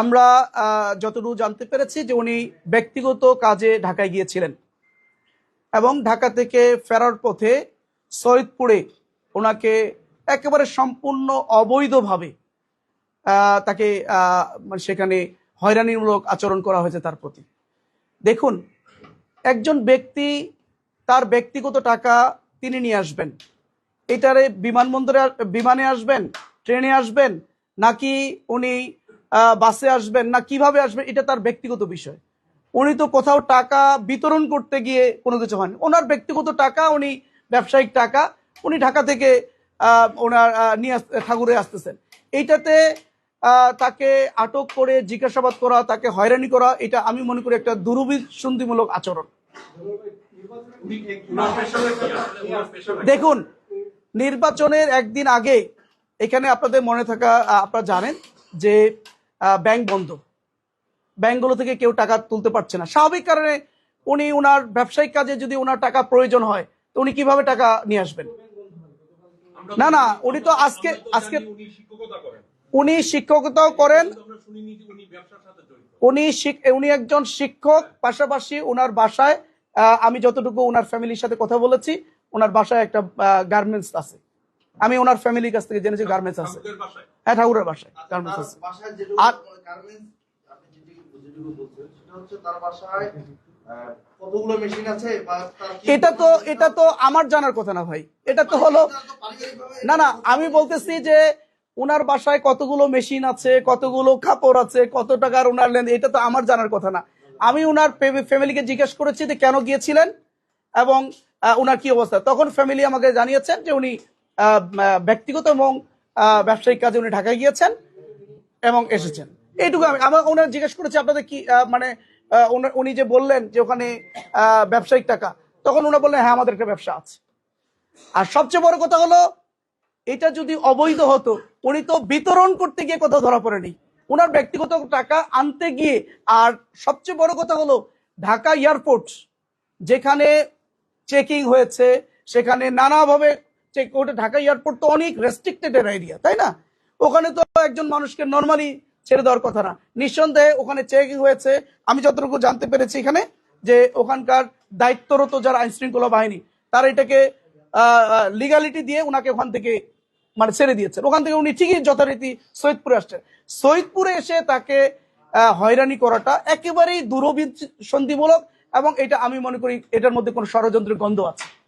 আমরা যতটুকু জানতে পেরেছি যে উনি ব্যক্তিগত কাজে ঢাকায় গিয়েছিলেন এবং ঢাকা থেকে ফেরার পথে সৈয়দপুরে ওনাকে একেবারে সম্পূর্ণ অবৈধভাবে তাকে সেখানে হয়রানিমূলক আচরণ করা হয়েছে তার প্রতি। দেখুন, একজন ব্যক্তি তার ব্যক্তিগত টাকা তিনি নিয়ে আসবেন, এটারে বিমানে আসবেন, ট্রেনে আসবেন, নাকি উনি বাসে আসবেন, না কিভাবে আসবেন, এটা তার ব্যক্তিগত বিষয়। উনি তো কোথাও টাকা বিতরণ করতে গিয়ে কোনো কিছু হয়নি, ওনার ব্যক্তিগত টাকা, উনি ব্যবসায়িক টাকা উনি ঢাকা থেকে ওনার নিয়ে ঠাকুরে আসতেছেন। এইটাতে তাকে আটক করে জিজ্ঞাসাবাদ করা, তাকে হয়রানি করা, এটা আমি মনে করি একটা দুরভিসন্ধিমূলক আচরণ। দেখুন, নির্বাচনের একদিন আগে এখানে আপনাদের মনে থাকা, আপনারা জানেন যে ব্যাংক বন্ধ, ব্যাংকগুলো থেকে কেউ টাকা তুলতে পারছে না। স্বাভাবিক কারণে উনি ওনার ব্যবসায়িক কাজে যদি ওনার টাকা প্রয়োজন হয় তো উনি কিভাবে টাকা নিয়ে আসবেন? না, উনি তো আজকে উনি শিক্ষকতাও করেন, উনি একজন শিক্ষক, পাশাপাশি ওনার বাসায় আমি যতটুকু ওনার ফ্যামিলির সাথে কথা বলেছি, ওনার বাসায় একটা গার্মেন্টস আছে। আমি ওনার ফ্যামিলির কাছ থেকে জেনেছি গার্মেন্টস আছে। হ্যাঁ, ঠাকুরের বাসায় গার্মেন্টস আছে। আর এটা তো আমার জানার কথা না ভাই, এটা তো হলো না, আমি বলতেছি যে উনার বাসায় কতগুলো মেশিন আছে, কতগুলো কাপড় আছে, কত টাকার উনার লেন, এটা তো আমার জানার কথা না। আমি উনার ফ্যামিলিকে জিজ্ঞেস করেছি যে কেন গিয়েছিলেন এবং উনার কি অবস্থা। তখন ফ্যামিলি আমাকে জানিয়েছেন যে উনি ব্যক্তিগত এবং ব্যবসায়িক কাজে উনি ঢাকায় গিয়েছেন এবং এসেছেন। এইটুকু আমি ওনার জিজ্ঞেস করেছি আপনাদের কি মানে উনি যে বললেন যে ওখানে ব্যবসায়িক টাকা, তখন উনি বললেন হ্যাঁ আমাদের একটা ব্যবসা আছে। আর সবচেয়ে বড় কথা হলো, এটা যদি অবৈধ হতো উনি তো বিতরণ করতে গিয়ে কোথাও ধরা পড়েনি, ওনার ব্যক্তিগত টাকা আনতে গিয়ে। আর সবচেয়ে বড় কথা হলো, ঢাকা এয়ারপোর্ট যেখানে চেকিং হয়েছে, সেখানে নানাভাবে চেক করতে, ঢাকা এয়ারপোর্ট তো অনেক রেস্ট্রিক্টেড এরিয়া, তাই না? ওখানে তো একজন মানুষকে নর্মালি ছেড়ে দেওয়ার কথা না। নিঃসন্দেহে ওখানে চেকিং হয়েছে। আমি যতটুকু জানতে পেরেছি এখানে যে ওখানকার দায়িত্বরত যারা আইন শৃঙ্খলা বাহিনী, তারা এটাকে লিগালিটি দিয়ে ওনাকে ওখান থেকে মানে ছেড়ে দিয়েছেন। ওখান থেকে উনি ঠিকই যথারীতি সৈয়দপুরে আসছেন। সৈয়দপুরে এসে তাকে হয়রানি করাটা একেবারেই দুরভিসন্ধিমূলক এবং এটা আমি মনে করি এটার মধ্যে কোনো ষড়যন্ত্রের গন্ধ আছে।